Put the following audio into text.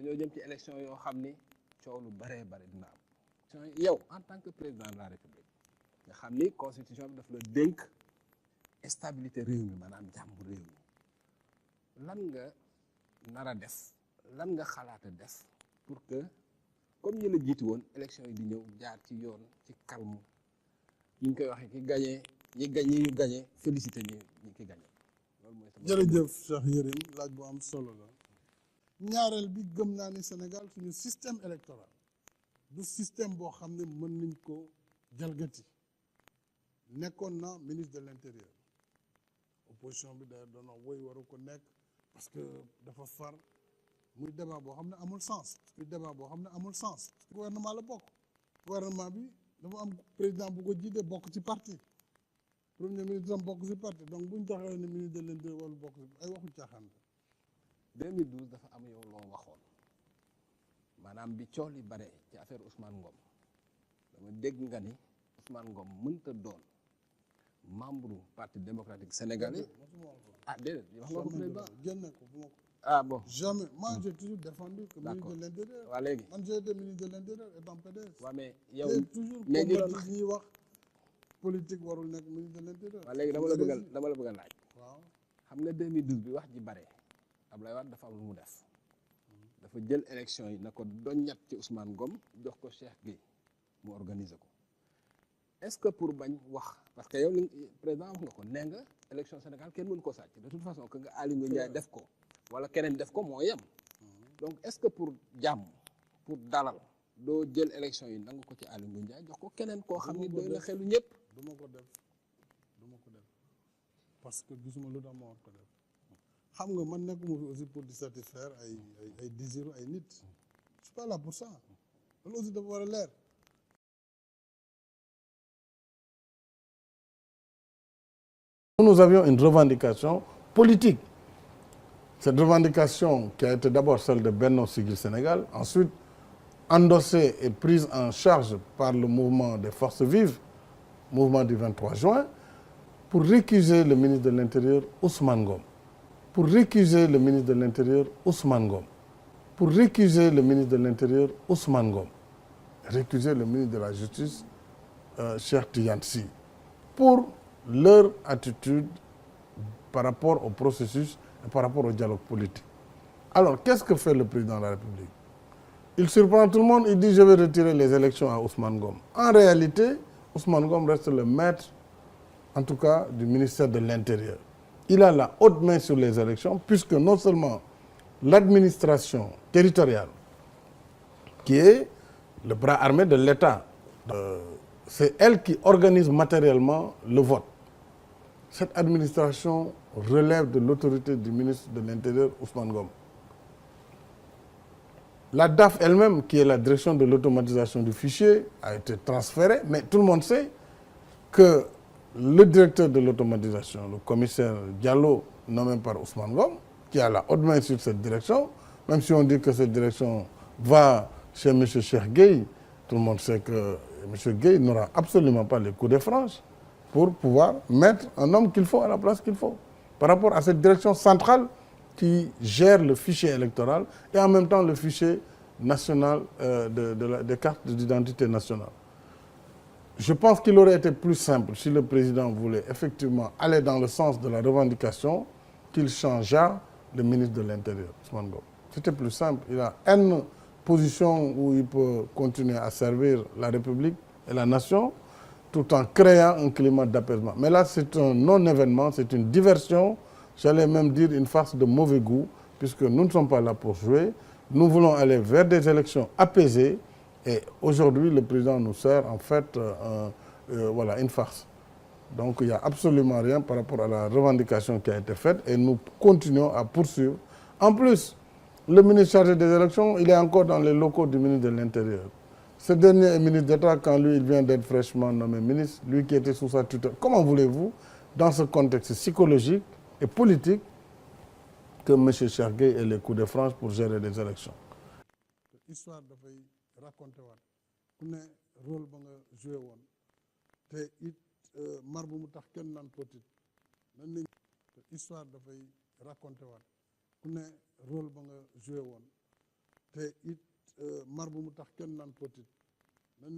dañoo jëm ci élection yoo xam ni coow lu bëree bëri dina am yow en tant que président de la république nga xam ni constitution bi daf la dénk stabilité réew mi maanaam jàmm réew mi lan nga nar a def lan nga xalaata def pour que comme ñi la jiitu woon élection yi di ñëw jaar ci yoon ci calme yi ñu koy waxee ki gagné ñi ñu gagné félicité ñi ki gagné loolu mooy sama. jërëjëf Cheikh Yérim laaj bu am solo la ñaareel bi gëm naa ni Sénégal suñu système électoral du système boo xam ne mën nañ ko jalgati nekkoon na ministre de l'intérieur opposition bi da doon woy waru ko nekk parce que dafa far muy débat boo xam ne amul sens muy débat boo xam ne amul sens gouvernement la bokk gouvernement bi dafa am président bu ko jiite bokk ci parti premier ministre am bokk ci parti donc buñ taxawee ne ministre de l'intérieur wala bokk ci ay waxu caaxaan 2012 dafa am yow loo waxoon maanaam bi coow li bare ci affaire Ousmane Ngom dama dégg nga ni Ousmane Ngom mënta doon membre parti démocratique sénégalais ah déedéet wax nga ko président génne ko bu ma ko ah bon jamais moi j'ai toujours défendu que ministre de l'intérieur waa léegi man j'ai été ministre de l'intérieur étant PDS waa mais yow toujours mais combattre ñuy wax politique warul nekk ministre de l'intérieur waa léegi dama la bëgg a laaj waaw xam nga 2012 bi wax ji bare Abdoulaye Wade dafa am lu mu def dafa jël élection yi na ko doññat ci Ousmane Ngom jox ko Cheikh Gueye mu organiser ko est-ce que pour bañ wax parce que yow li président wax nga ko nee nga élection Sénégal kenn mënu ko sàcc de toute façon que nga Aly Ngouille Ndiaye def ko wala keneen def ko moo yem donc est-ce que pour jàmm pour dalal doo jël élection yi nangu ko ci Aly Ngouille Ndiaye jox ko keneen koo xam ni doy na xelu ñëpp du ma ko def parce que gisuma lu tax ma war ko def xam nga man nekkuma fi aussi pour di satisfaire ay désiru ay nit je suis pas là pour ça loolu aussi dafa war a leer nous avions une revendication politique. Cette revendication qui a été d'abord celle de Benno Siggil Sénégal, ensuite endossée et prise en charge par le mouvement des forces vives, mouvement du 23 juin, pour récuser le ministre de l'Intérieur Ousmane Ngom. Pour récuser le ministre de l'Intérieur Ousmane Ngom. Pour récuser le ministre de l'Intérieur Ousmane Ngom. Récuser le ministre de la Justice Cheikh Tidiane Sy. Pour leur attitude par rapport au processus et par rapport au dialogue politique. Alors, qu'est-ce que fait le président de la République? Il surprend tout le monde, il dit « je vais retirer les élections à Ousmane Ngom ». En réalité, Ousmane Ngom reste le maître, en tout cas, du ministère de l'Intérieur. Il a la haute main sur les élections, puisque non seulement l'administration territoriale, qui est le bras armé de l'État, c'est elle qui organise matériellement le vote. Cette administration relève de l'autorité du ministre de l'Intérieur, Ousmane Ngom. La DAF elle-même, qui est la direction de l'automatisation du fichier, a été transférée, mais tout le monde sait que le directeur de l'automatisation, le commissaire Diallo, nommé par Ousmane Ngom, qui a la haute main sur cette direction, même si on dit que cette direction va chez M. Cheikh Gueye, tout le monde sait que M. Gueye n'aura absolument pas les coups de franche pour pouvoir mettre un homme qu'il faut à la place qu'il faut. Par rapport à cette direction centrale qui gère le fichier électoral et en même temps le fichier national des cartes d'identité nationale. Je pense qu'il aurait été plus simple si le président voulait effectivement aller dans le sens de la revendication qu'il changeât le ministre de l'Intérieur, Ousmane Ngom. C'était plus simple. Il a une position où il peut continuer à servir la République et la nation tout en créant un climat d'apaisement. Mais là, c'est un non-événement, c'est une diversion, j'allais même dire une farce de mauvais goût, puisque nous ne sommes pas là pour jouer. Nous voulons aller vers des élections apaisées et aujourd'hui, le président nous sert en fait voilà, une farce. Donc, il n'y a absolument rien par rapport à la revendication qui a été faite et nous continuons à poursuivre. En plus, le ministre chargé des élections, il est encore dans les locaux du ministre de l'Intérieur. Ce dernier est ministre d'État quand lui, il vient d'être fraîchement nommé ministre, lui qui était sous sa tutelle. Comment voulez-vous, dans ce contexte psychologique et politique, que M. Cheikh Gueye ait les coups de franche pour gérer des élections? L'histoire dafay raconter waat ku ne rôle ba nga joué woon te it mar bu mu tax kenn naan petit nan lañ histoire dafay raconter waat ku ne rôle ba nga joué woon te it mar bu mu tax kenn naan potit nan